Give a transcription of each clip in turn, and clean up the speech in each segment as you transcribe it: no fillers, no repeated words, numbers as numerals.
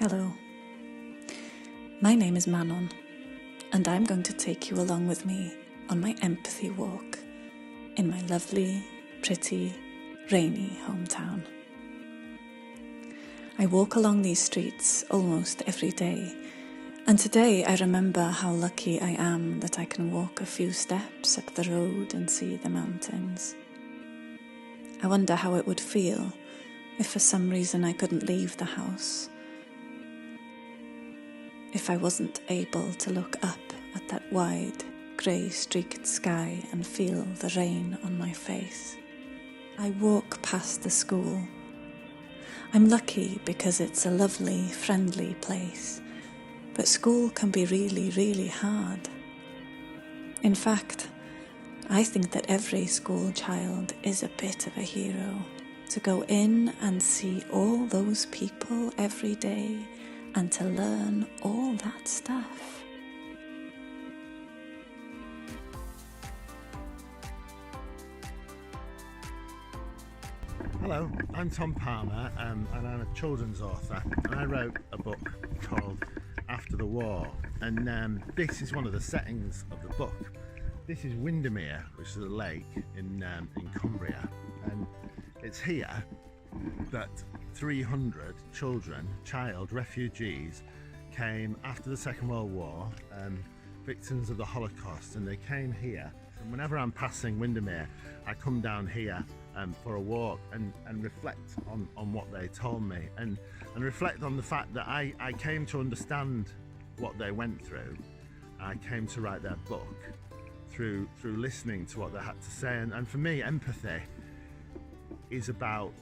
Hello. My name is Manon, and I'm going to take you along with me on my empathy walk in my lovely, pretty, rainy hometown. I walk along these streets almost every day, and today I remember how lucky I am that I can walk a few steps up the road and see the mountains. I wonder how it would feel if for some reason I couldn't leave the house, if I wasn't able to look up at that wide, grey-streaked sky and feel the rain on my face. I walk past the school. I'm lucky because it's a lovely, friendly place, but school can be really, really hard. In fact, I think that every school child is a bit of a hero, to go in and see all those people every day and to learn all that stuff. Hello, I'm Tom Palmer and I'm a children's author, and I wrote a book called After the War, and this is one of the settings of the book. This is Windermere, which is a lake in Cumbria, and it's here that 300 child refugees came after the Second World War, victims of the Holocaust, and they came here. And whenever I'm passing Windermere, I come down here for a walk and reflect on what they told me, and reflect on the fact that I came to understand what they went through. I came to write their book through listening to what they had to say, and for me, empathy is about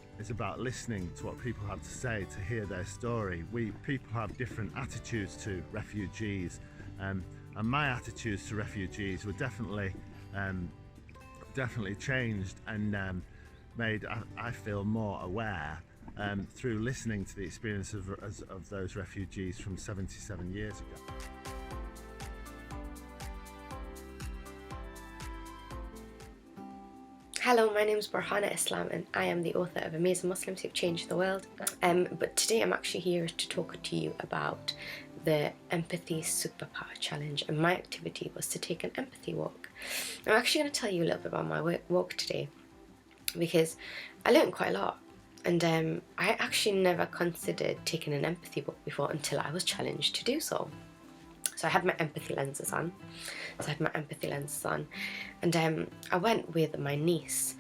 listening to what people have to say, to hear their story. People have different attitudes to refugees, and my attitudes to refugees were definitely changed and made, I feel, more aware through listening to the experience of those refugees from 77 years ago. Hello, my name is Burhana Islam and I am the author of Amazing Muslims Who've Changed the World. But today I'm actually here to talk to you about the Empathy Superpower Challenge, and my activity was to take an empathy walk. I'm actually going to tell you a little bit about my walk today because I learned quite a lot, and I actually never considered taking an empathy walk before until I was challenged to do so. So I had my empathy lenses on. And I went with my niece,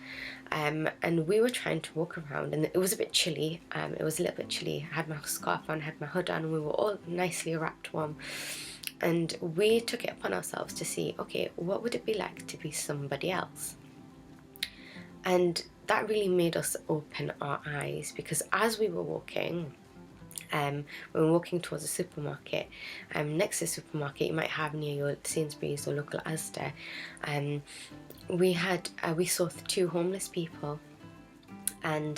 and we were trying to walk around, and it was a bit chilly. It was a little bit chilly. I had my scarf on, had my hood on, and we were all nicely wrapped warm. And we took it upon ourselves to see, okay, what would it be like to be somebody else? And that really made us open our eyes, because as we were walking, when we're walking towards a supermarket, next to the supermarket you might have near your Sainsbury's or local Asda, we saw two homeless people, and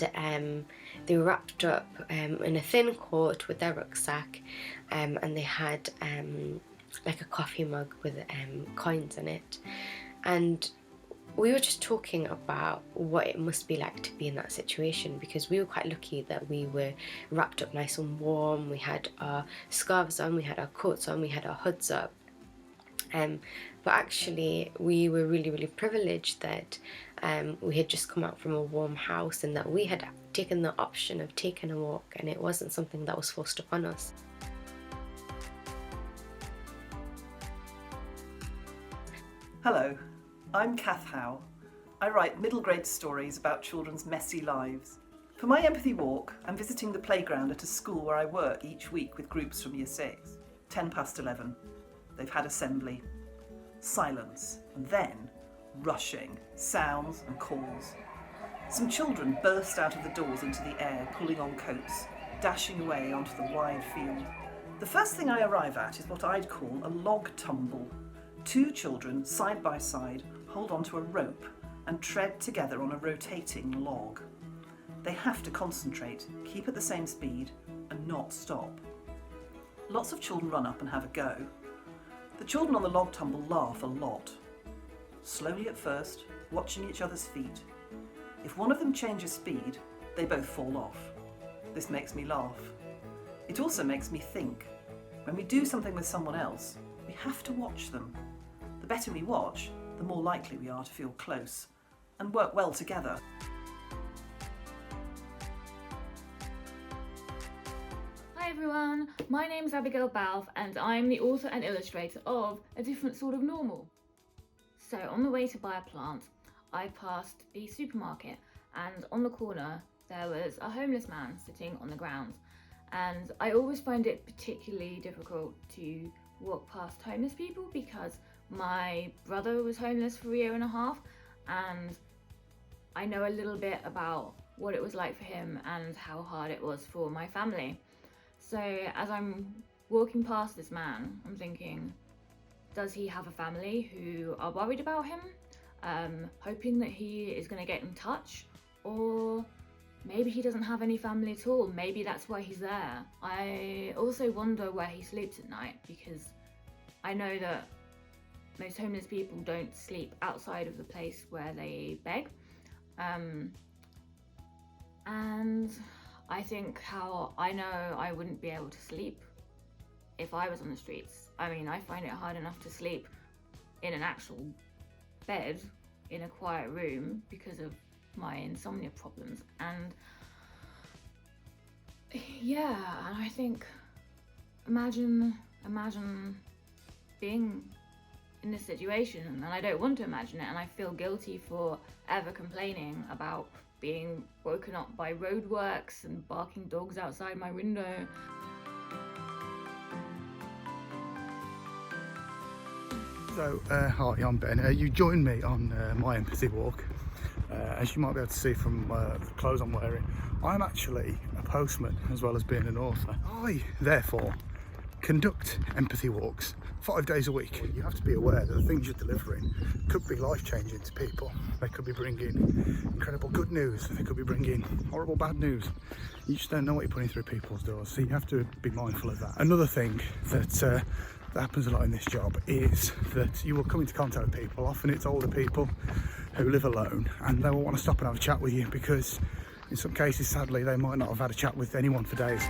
they were wrapped up in a thin coat with their rucksack, and they had like a coffee mug with coins in it, and we were just talking about what it must be like to be in that situation, because we were quite lucky that we were wrapped up nice and warm. We had our scarves on, we had our coats on, we had our hoods up. But actually we were really, really privileged that we had just come out from a warm house, and that we had taken the option of taking a walk, and it wasn't something that was forced upon us. Hello. I'm Kath Howe. I write middle grade stories about children's messy lives. For my empathy walk, I'm visiting the playground at a school where I work each week with groups from Year 6. 11:10. They've had assembly. Silence, and then rushing, sounds and calls. Some children burst out of the doors into the air, pulling on coats, dashing away onto the wide field. The first thing I arrive at is what I'd call a log tumble. Two children, side by side, hold onto a rope and tread together on a rotating log. They have to concentrate, keep at the same speed, and not stop. Lots of children run up and have a go. The children on the log tumble laugh a lot. Slowly at first, watching each other's feet. If one of them changes speed, they both fall off. This makes me laugh. It also makes me think. When we do something with someone else, we have to watch them. The better we watch, the more likely we are to feel close and work well together. Hi everyone, my name is Abigail Balfe and I'm the author and illustrator of A Different Sort of Normal. So on the way to buy a plant, I passed the supermarket and on the corner there was a homeless man sitting on the ground. And I always find it particularly difficult to walk past homeless people because my brother was homeless for 1.5 years and I know a little bit about what it was like for him and how hard it was for my family. So as I'm walking past this man, I'm thinking, does he have a family who are worried about him, hoping that he is going to get in touch, or maybe he doesn't have any family at all, maybe that's why he's there. I also wonder where he sleeps at night because I know that most homeless people don't sleep outside of the place where they beg. And I think how I know I wouldn't be able to sleep if I was on the streets. I mean, I find it hard enough to sleep in an actual bed in a quiet room because of my insomnia problems. And yeah, and I think imagine being in this situation, and I don't want to imagine it, and I feel guilty for ever complaining about being woken up by roadworks and barking dogs outside my window. So, hi, I'm Ben. You joined me on my empathy walk. As you might be able to see from the clothes I'm wearing, I'm actually a postman as well as being an author. I, therefore, conduct empathy walks 5 days a week. You have to be aware that the things you're delivering could be life-changing to people. They could be bringing incredible good news. They could be bringing horrible bad news. You just don't know what you're putting through people's doors, so you have to be mindful of that. Another thing that happens a lot in this job is that you will come into contact with people. Often it's older people who live alone, and they will want to stop and have a chat with you because in some cases, sadly, they might not have had a chat with anyone for days.